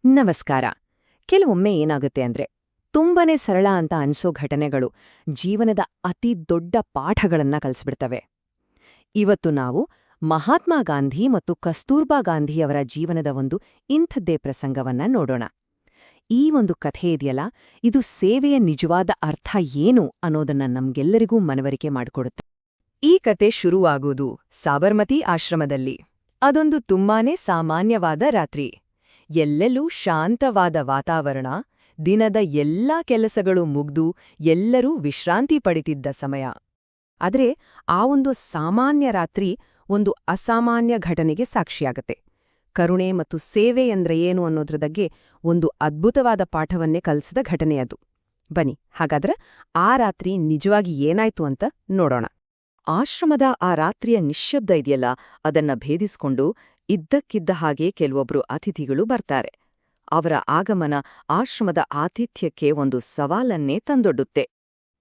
ನಮಸ್ಕಾರ. ಕೆಲವೊಮ್ಮೆ ಏನಾಗುತ್ತೆ ಅಂದ್ರೆ ತುಂಬಾನೇ ಸರಳ ಅಂತ ಅನ್ಸೋ ಘಟನೆಗಳು ಜೀವನದ ಅತಿ ದೊಡ್ಡ ಪಾಠಗಳನ್ನ ಕಲಿಸ್ಬಿಡ್ತವೆ. ಇವತ್ತು ನಾವು ಮಹಾತ್ಮ ಗಾಂಧಿ ಮತ್ತು ಕಸ್ತೂರ್ಬಾ ಗಾಂಧಿಯವರ ಜೀವನದ ಒಂದು ಇಂಥದ್ದೇ ಪ್ರಸಂಗವನ್ನ ನೋಡೋಣ. ಈ ಒಂದು ಕಥೆ ಇದೆಯಲ್ಲ, ಇದು ಸೇವೆಯ ನಿಜವಾದ ಅರ್ಥ ಏನು ಅನ್ನೋದನ್ನ ನಮ್ಗೆಲ್ಲರಿಗೂ ಮನವರಿಕೆ ಮಾಡಿಕೊಡುತ್ತೆ. ಈ ಕತೆ ಶುರುವಾಗೋದು ಸಾಬರ್ಮತಿ ಆಶ್ರಮದಲ್ಲಿ. ಅದೊಂದು ತುಂಬಾನೇ ಸಾಮಾನ್ಯವಾದ ರಾತ್ರಿ. ಎಲ್ಲೆಲ್ಲೂ ಶಾಂತವಾದ ವಾತಾವರಣ, ದಿನದ ಎಲ್ಲಾ ಕೆಲಸಗಳು ಮುಗ್ದು ಎಲ್ಲರೂ ವಿಶ್ರಾಂತಿ ಪಡಿತಿದ್ದ ಸಮಯ. ಆದ್ರೆ ಆ ಒಂದು ಸಾಮಾನ್ಯ ರಾತ್ರಿ ಒಂದು ಅಸಾಮಾನ್ಯ ಘಟನೆಗೆ ಸಾಕ್ಷಿಯಾಗತ್ತೆ. ಕರುಣೆ ಮತ್ತು ಸೇವೆ ಅಂದ್ರೆ ಏನು ಅನ್ನೋದ್ರ ಬಗ್ಗೆ ಒಂದು ಅದ್ಭುತವಾದ ಪಾಠವನ್ನೇ ಕಲಿಸಿದ ಘಟನೆಯದು. ಬನ್ನಿ, ಹಾಗಾದ್ರೆ ಆ ರಾತ್ರಿ ನಿಜವಾಗಿ ಏನಾಯ್ತು ಅಂತ ನೋಡೋಣ. ಆಶ್ರಮದ ಆ ರಾತ್ರಿಯ ನಿಶ್ಶಬ್ದ ಇದೆಯಲ್ಲ, ಅದನ್ನ ಭೇದಿಸ್ಕೊಂಡು ಇದ್ದಕ್ಕಿದ್ದ ಹಾಗೆ ಕೆಲವೊಬ್ರು ಅತಿಥಿಗಳು ಬರ್ತಾರೆ. ಅವರ ಆಗಮನ ಆಶ್ರಮದ ಆತಿಥ್ಯಕ್ಕೆ ಒಂದು ಸವಾಲನ್ನೇ ತಂದೊಡ್ಡುತ್ತೆ.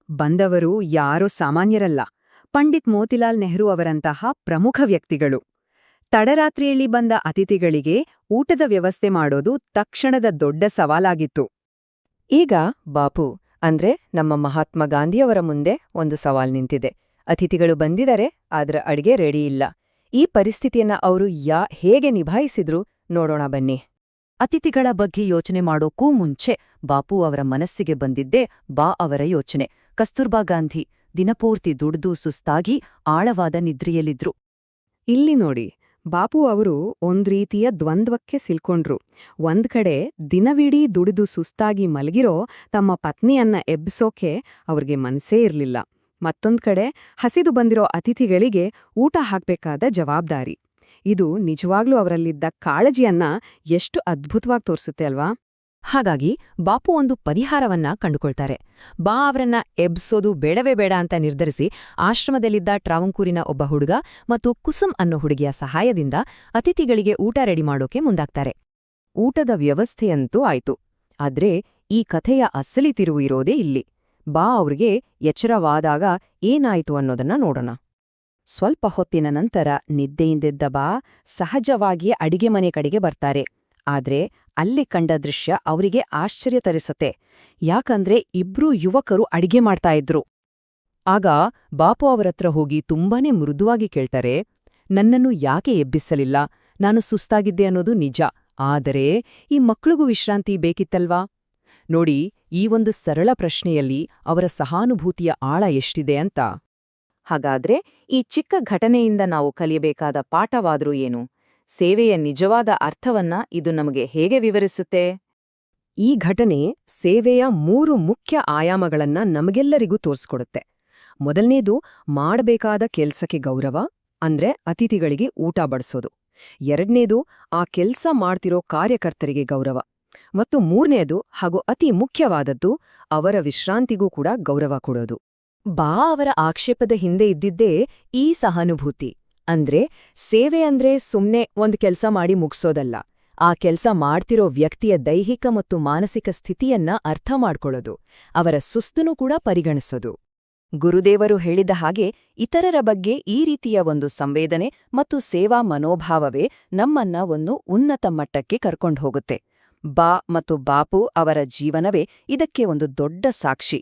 ಬಂದವರು ಯಾರೋ ಸಾಮಾನ್ಯರಲ್ಲ, ಪಂಡಿತ್ ಮೋತಿಲಾಲ್ ನೆಹರು ಅವರಂತಹ ಪ್ರಮುಖ ವ್ಯಕ್ತಿಗಳು. ತಡರಾತ್ರಿಯಲ್ಲಿ ಬಂದ ಅತಿಥಿಗಳಿಗೆ ಊಟದ ವ್ಯವಸ್ಥೆ ಮಾಡೋದು ತಕ್ಷಣದ ದೊಡ್ಡ ಸವಾಲಾಗಿತ್ತು. ಈಗ ಬಾಪು ಅಂದ್ರೆ ನಮ್ಮ ಮಹಾತ್ಮ ಗಾಂಧಿಯವರ ಮುಂದೆ ಒಂದು ಸವಾಲ್ ನಿಂತಿದೆ. ಅತಿಥಿಗಳು ಬಂದಿದ್ದಾರೆ, ಆದ್ರೆ ಅಡ್ಗೆ ರೆಡಿ ಇಲ್ಲ. ಈ ಪರಿಸ್ಥಿತಿಯನ್ನ ಅವರು ಹೇಗೆ ನಿಭಾಯಿಸಿದ್ರು ನೋಡೋಣ ಬನ್ನಿ. ಅತಿಥಿಗಳ ಬಗ್ಗೆ ಯೋಚನೆ ಮಾಡೋಕ್ಕೂ ಮುಂಚೆ ಬಾಪು ಅವರ ಮನಸ್ಸಿಗೆ ಬಂದಿದ್ದೇ ಅವರ ಯೋಚನೆ. ಕಸ್ತೂರ್ಬಾ ಗಾಂಧಿ ದಿನಪೂರ್ತಿ ದುಡ್ದು ಸುಸ್ತಾಗಿ ಆಳವಾದ ನಿದ್ರೆಯಲ್ಲಿದ್ರು. ಇಲ್ಲಿ ನೋಡಿ, ಬಾಪು ಅವರು ಒಂದ್ರೀತಿಯ ದ್ವಂದ್ವಕ್ಕೆ ಸಿಲ್ಕೊಂಡ್ರು. ಒಂದ್ ಕಡೆ ದಿನವಿಡೀ ದುಡಿದು ಸುಸ್ತಾಗಿ ಮಲಗಿರೋ ತಮ್ಮ ಪತ್ನಿಯನ್ನ ಎಬ್ಬಿಸೋಕೆ ಅವ್ರಿಗೆ ಮನ್ಸೇ ಇರ್ಲಿಲ್ಲ. ಮತ್ತೊಂದ್ ಕಡೆ ಹಸಿದು ಬಂದಿರೋ ಅತಿಥಿಗಳಿಗೆ ಊಟ ಹಾಕ್ಬೇಕಾದ ಜವಾಬ್ದಾರಿ. ಇದು ನಿಜವಾಗ್ಲೂ ಅವರಲ್ಲಿದ್ದ ಕಾಳಜಿಯನ್ನ ಎಷ್ಟು ಅದ್ಭುತವಾಗಿ ತೋರಿಸುತ್ತೆ ಅಲ್ವಾ? ಹಾಗಾಗಿ ಬಾಪು ಒಂದು ಪರಿಹಾರವನ್ನ ಕಂಡುಕೊಳ್ತಾರೆ. ಅವರನ್ನ ಎಬ್ಸೋದು ಬೇಡವೇ ಬೇಡ ಅಂತ ನಿರ್ಧರಿಸಿ ಆಶ್ರಮದಲ್ಲಿದ್ದ ಟ್ರಾವಂಕೂರಿನ ಒಬ್ಬ ಹುಡುಗ ಮತ್ತು ಕುಸುಮ್ ಅನ್ನೋ ಹುಡುಗಿಯ ಸಹಾಯದಿಂದ ಅತಿಥಿಗಳಿಗೆ ಊಟ ರೆಡಿ ಮಾಡೋಕೆ ಮುಂದಾಗ್ತಾರೆ. ಊಟದ ವ್ಯವಸ್ಥೆಯಂತೂ ಆಯ್ತು. ಆದ್ರೆ ಈ ಕಥೆಯ ಅಸಲಿ ತಿರುವು ಇರೋದೇ ಇಲ್ಲಿ. ಅವ್ರಿಗೆ ಎಚ್ಚರವಾದಾಗ ಏನಾಯ್ತು ಅನ್ನೋದನ್ನ ನೋಡೋಣ. ಸ್ವಲ್ಪ ಹೊತ್ತಿನ ನಂತರ ನಿದ್ದೆಯಿಂದೆದ್ದ ಸಹಜವಾಗಿಯೇ ಅಡಿಗೆ ಮನೆ ಕಡೆಗೆ ಬರ್ತಾರೆ. ಆದ್ರೆ ಅಲ್ಲಿ ಕಂಡ ದೃಶ್ಯ ಅವರಿಗೆ ಆಶ್ಚರ್ಯ ತರಿಸತ್ತೆ. ಯಾಕಂದ್ರೆ ಇಬ್ರೂ ಯುವಕರು ಅಡಿಗೆ ಮಾಡ್ತಾ ಇದ್ರು. ಆಗ ಬಾಪು ಅವರತ್ರ ಹೋಗಿ ತುಂಬಾನೇ ಮೃದುವಾಗಿ ಕೇಳ್ತಾರೆ, ನನ್ನನ್ನು ಯಾಕೆ ಎಬ್ಬಿಸಲಿಲ್ಲ? ನಾನು ಸುಸ್ತಾಗಿದ್ದೆ ಅನ್ನೋದು ನಿಜ, ಆದರೆ ಈ ಮಕ್ಳಿಗೂ ವಿಶ್ರಾಂತಿ ಬೇಕಿತ್ತಲ್ವಾ? ನೋಡಿ, ಈ ಒಂದು ಸರಳ ಪ್ರಶ್ನೆಯಲ್ಲಿ ಅವರ ಸಹಾನುಭೂತಿಯ ಆಳ ಎಷ್ಟಿದೆ ಅಂತ. ಹಾಗಾದ್ರೆ ಈ ಚಿಕ್ಕ ಘಟನೆಯಿಂದ ನಾವು ಕಲಿಯಬೇಕಾದ ಪಾಠವಾದ್ರೂ ಏನು? ಸೇವೆಯ ನಿಜವಾದ ಅರ್ಥವನ್ನ ಇದು ನಮಗೆ ಹೇಗೆ ವಿವರಿಸುತ್ತೆ? ಈ ಘಟನೆ ಸೇವೆಯ 3 ಮುಖ್ಯ ಆಯಾಮಗಳನ್ನ ನಮಗೆಲ್ಲರಿಗೂ ತೋರಿಸ್ಕೊಡುತ್ತೆ. ಮೊದಲನೇದು, ಮಾಡಬೇಕಾದ ಕೆಲ್ಸಕ್ಕೆ ಗೌರವ, ಅಂದ್ರೆ ಅತಿಥಿಗಳಿಗೆ ಊಟ ಬಡಿಸೋದು. ಎರಡನೇದು, ಆ ಕೆಲ್ಸ ಮಾಡ್ತಿರೋ ಕಾರ್ಯಕರ್ತರಿಗೆ ಗೌರವ. ಮತ್ತು ಮೂರನೇದು ಹಾಗೂ ಅತಿ ಮುಖ್ಯವಾದದ್ದು, ಅವರ ವಿಶ್ರಾಂತಿಗೂ ಕೂಡ ಗೌರವ ಕೊಡೋದು. ಅವರ ಆಕ್ಷೇಪದ ಹಿಂದೆ ಇದ್ದಿದ್ದೇ ಈ ಸಹಾನುಭೂತಿ. ಅಂದ್ರೆ ಸೇವೆ ಅಂದ್ರೆ ಸುಮ್ನೆ ಒಂದ್ ಕೆಲ್ಸ ಮಾಡಿ ಮುಗ್ಸೋದಲ್ಲ, ಆ ಕೆಲ್ಸ ಮಾಡ್ತಿರೋ ವ್ಯಕ್ತಿಯ ದೈಹಿಕ ಮತ್ತು ಮಾನಸಿಕ ಸ್ಥಿತಿಯನ್ನ ಅರ್ಥ ಮಾಡ್ಕೊಳ್ಳೋದು, ಅವರ ಸುಸ್ತುನೂ ಕೂಡ ಪರಿಗಣಿಸೋದು. ಗುರುದೇವರು ಹೇಳಿದ ಹಾಗೆ ಇತರರ ಬಗ್ಗೆ ಈ ರೀತಿಯ ಒಂದು ಸಂವೇದನೆ ಮತ್ತು ಸೇವಾ ಮನೋಭಾವವೇ ನಮ್ಮನ್ನ ಒಂದು ಉನ್ನತ ಮಟ್ಟಕ್ಕೆ ಕರ್ಕೊಂಡು ಹೋಗುತ್ತೆ. ಮತ್ತು ಬಾಪು ಅವರ ಜೀವನವೇ ಇದಕ್ಕೆ ಒಂದು ದೊಡ್ಡ ಸಾಕ್ಷಿ.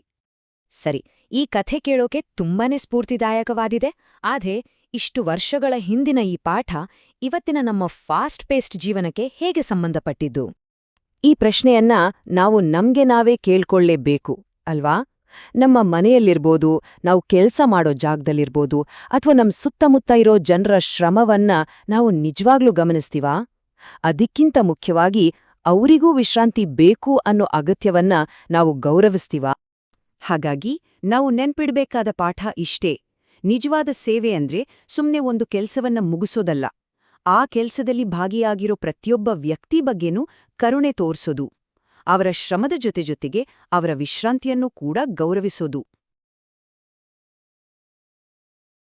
ಸರಿ, ಈ ಕಥೆ ಕೇಳೋಕೆ ತುಂಬಾನೇ ಸ್ಫೂರ್ತಿದಾಯಕವಾದಿದೆ. ಆದ್ರೆ ಇಷ್ಟು ವರ್ಷಗಳ ಹಿಂದಿನ ಈ ಪಾಠ ಇವತ್ತಿನ ನಮ್ಮ ಫಾಸ್ಟ್ ಪೇಸ್ಡ್ ಜೀವನಕ್ಕೆ ಹೇಗೆ ಸಂಬಂಧಪಟ್ಟಿದ್ದು? ಈ ಪ್ರಶ್ನೆಯನ್ನ ನಾವು ನಮ್ಗೆ ನಾವೇ ಕೇಳ್ಕೊಳ್ಳೇಬೇಕು ಅಲ್ವಾ? ನಮ್ಮ ಮನೆಯಲ್ಲಿರ್ಬೋದು, ನಾವು ಕೆಲ್ಸ ಮಾಡೋ ಜಾಗದಲ್ಲಿರ್ಬೋದು, ಅಥವಾ ನಮ್ ಸುತ್ತಮುತ್ತ ಇರೋ ಜನರ ಶ್ರಮವನ್ನ ನಾವು ನಿಜವಾಗ್ಲೂ ಗಮನಿಸ್ತೀವಾ? ಅದಕ್ಕಿಂತ ಮುಖ್ಯವಾಗಿ ಅವರಿಗೂ ವಿಶ್ರಾಂತಿ ಬೇಕು ಅನ್ನೋ ಅಗತ್ಯವನ್ನ ನಾವು ಗೌರವಿಸ್ತೀವಾ? ಹಾಗಾಗಿ ನಾವು ನೆನ್ಪಿಡ್ಬೇಕಾದ ಪಾಠ ಇಷ್ಟೇ. ನಿಜವಾದ ಸೇವೆ ಅಂದ್ರೆ ಸುಮ್ನೆ ಒಂದು ಕೆಲ್ಸವನ್ನ ಮುಗಿಸೋದಲ್ಲ, ಆ ಕೆಲ್ಸದಲ್ಲಿ ಭಾಗಿಯಾಗಿರೋ ಪ್ರತಿಯೊಬ್ಬ ವ್ಯಕ್ತಿ ಬಗ್ಗೆನೂ ಕರುಣೆ ತೋರ್ಸೋದು, ಅವರ ಶ್ರಮದ ಜೊತೆಗೆ ಅವರ ವಿಶ್ರಾಂತಿಯನ್ನೂ ಕೂಡ ಗೌರವಿಸೋದು.